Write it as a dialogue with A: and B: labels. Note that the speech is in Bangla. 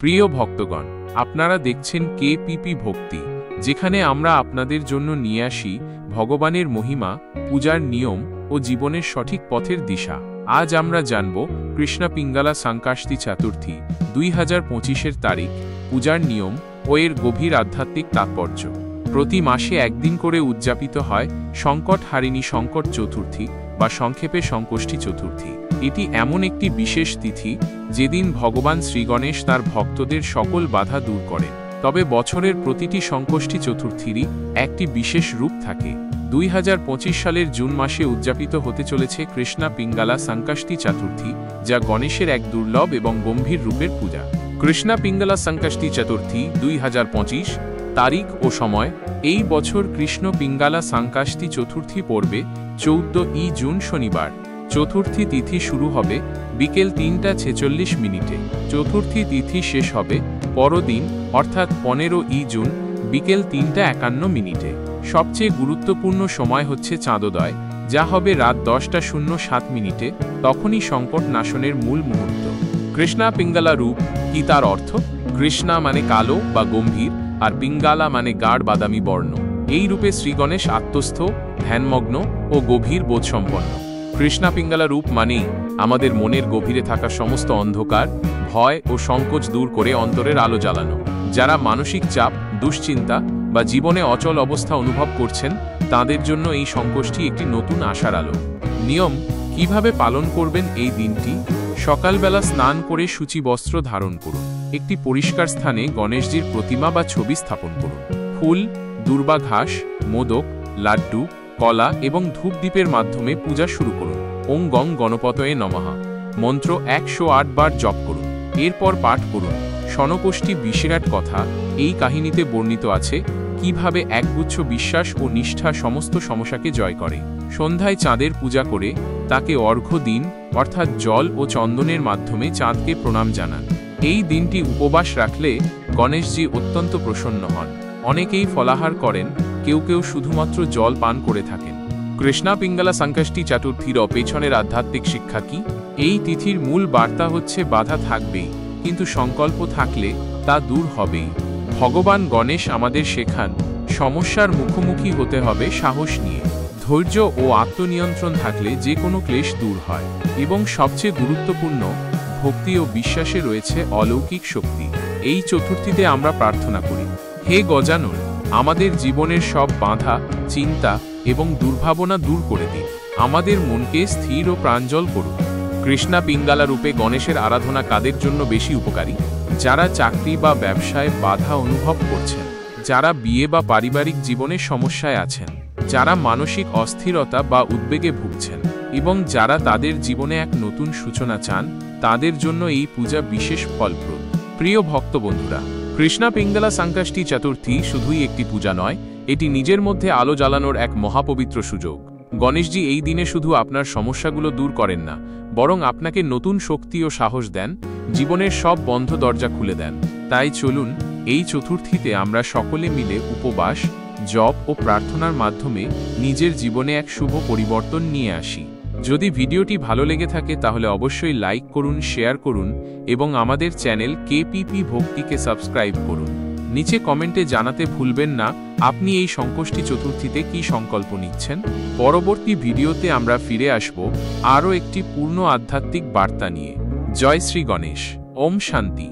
A: প্রিয় ভক্তগণ, আপনারা দেখছেন কেপিপি ভক্তি, যেখানে আমরা আপনাদের জন্য নিয়ে আসি ভগবানের মহিমা, পূজার নিয়ম ও জীবনের সঠিক পথের দিশা। আজ আমরা জানব কৃষ্ণ পিঙ্গালা সংকাষ্টি চতুর্থী 2025-এর তারিখ, পূজার নিয়ম ও এর গভীর আধ্যাত্মিক তাৎপর্য। প্রতি মাসে একদিন করে উদযাপিত হয় সংকট হারিণী সংকট চতুর্থী বা সংক্ষেপে সংকষ্টি চতুর্থী। এটি এমন একটি বিশেষ তিথি যেদিন ভগবান শ্রীগণেশ তার ভক্তদের সকল বাধা দূর করেন। তবে বছরের প্রতিটি সংকষ্টি চতুর্থীরই একটি বিশেষ রূপ থাকে। 2025 সালের জুন মাসে উদযাপিত হতে চলেছে কৃষ্ণ পিঙ্গালা সংকাষ্টি চতুর্থী, যা গণেশের এক দুর্লভ এবং গম্ভীর রূপের পূজা। কৃষ্ণ পিঙ্গালা সংকাষ্টি চতুর্থী 2025 তারিখ ও সময়। এই বছর কৃষ্ণ পিঙ্গালা সংকাষ্টি চতুর্থী পড়বে 14 জুন শনিবার। চতুর্থী তিথি শুরু হবে বিকেল 3:46 চতুর্থী তিথি শেষ হবে পরদিন অর্থাৎ 15 জুন বিকেল 3:51। সবচেয়ে গুরুত্বপূর্ণ সময় হচ্ছে চাঁদোদয়, যা হবে রাত 10:07। তখনই সংকট নাশনের মূল মুহূর্ত। কৃষ্ণ পিঙ্গালা রূপ কি, তার অর্থ? কৃষ্ণা মানে কালো বা গম্ভীর, আর পিঙ্গালা মানে গাঢ় বাদামি বর্ণ। এই রূপে শ্রীগণেশ আত্মস্থ, ধ্যানমগ্ন ও গভীর বোধসম্পন্ন। কৃষ্ণ পিঙ্গালা রূপ মানেই আমাদের মনের গভীরে থাকা সমস্ত অন্ধকার, ভয় ও সংকোচ দূর করে অন্তরের আলো জ্বালানো। যারা মানসিক চাপ, দুশ্চিন্তা বা জীবনে অচল অবস্থা অনুভব করছেন, তাদের জন্য এই সংকষ্টি একটি নতুন আশার আলো। নিয়ম কিভাবে পালন করবেন এই দিনটি? সকালবেলা স্নান করে সূচি বস্ত্র ধারণ করুন। একটি পরিষ্কার স্থানে গণেশজির প্রতিমা বা ছবি স্থাপন করুন। ফুল, দূর্বা ঘাস, মোদক, লাড্ডু, কলা এবং ধূপদীপের মাধ্যমে পূজা শুরু করুন। ওং গং গণপতয়ে নমঃ মন্ত্র 108 বার জপ করুন। এরপর পাঠ করুন শনকোষ্ঠী বিশিরাট কথা। এই কাহিনীতে বর্ণিত আছে কিভাবে একগুচ্ছ বিশ্বাস ও নিষ্ঠা সমস্ত সমস্যাকে জয় করে। সন্ধ্যায় চাঁদের পূজা করে তাকে অর্ঘ্য দিন, অর্থাৎ জল ও চন্দনের মাধ্যমে চাঁদকে প্রণাম জানান। এই দিনটি উপবাস রাখলে গণেশজি অত্যন্ত প্রসন্ন হন। অনেকেই ফলাহার করেন, কেউ কেউ শুধুমাত্র জল পান করে থাকেন। কৃষ্ণ পিঙ্গালা সংকাষ্টি চতুর্থীর পেছনের আধ্যাত্মিক শিক্ষা কি? এই তিথির মূল বার্তা হচ্ছে বাধা থাকবেই, কিন্তু সংকল্প থাকলে তা দূর হবেই। ভগবান গণেশ আমাদের শেখান সমস্যার মুখোমুখি হতে হবে সাহস নিয়ে। ধৈর্য ও আত্মনিয়ন্ত্রণ থাকলে যে কোনো ক্লেশ দূর হয়। এবং সবচেয়ে গুরুত্বপূর্ণ, ভক্তি ও বিশ্বাসে রয়েছে অলৌকিক শক্তি। এই চতুর্থীতে আমরা প্রার্থনা করি, হে গজানন, আমাদের জীবনের সব বাধা, চিন্তা এবং দুর্ভাবনা দূর করে দিন। আমাদের মনকে স্থির ও প্রাঞ্জল করুন। কৃষ্ণ পিঙ্গালা রূপে গণেশের আরাধনা কাদের জন্য বেশি উপকারী? যারা চাকরি বা ব্যবসায় বাধা অনুভব করছেন, যারা বিয়ে বা পারিবারিক জীবনে সমস্যায় আছেন, যারা মানসিক অস্থিরতা বা উদ্বেগে ভুগছেন এবং যারা তাদের জীবনে এক নতুন সূচনা চান, তাদের জন্য এই পূজা বিশেষ ফলপ্রদ। প্রিয় ভক্ত বন্ধুরা, কৃষ্ণ পিঙ্গালা সংকাষ্টি চতুর্থী শুধুই একটি পূজা নয়, এটি নিজের মধ্যে আলো জ্বালানোর এক মহাপবিত্র সুযোগ। গণেশজি এই দিনে শুধু আপনার সমস্যাগুলো দূর করেন না, বরং আপনাকে নতুন শক্তি ও সাহস দেন, জীবনের সব বন্ধ দরজা খুলে দেন। তাই চলুন এই চতুর্থীতে আমরা সকলে মিলে উপবাস, জপ ও প্রার্থনার মাধ্যমে নিজের জীবনে এক শুভ পরিবর্তন নিয়ে আসি। যদি ভিডিওটি ভালো লেগে থাকে তাহলে অবশ্যই লাইক করুন, শেয়ার করুন এবং আমাদের চ্যানেল কেপিপি ভক্তিকে সাবস্ক্রাইব করুন। নিচে কমেন্টে জানাতে ভুলবেন না আপনি এই সংকষ্টি চতুর্থীতে কি সংকল্প নিচ্ছেন। পরবর্তী ভিডিওতে আমরা ফিরে আসব আরও একটি পূর্ণ আধ্যাত্মিক বার্তা নিয়ে। জয় শ্রী গণেশ। ওম শান্তি।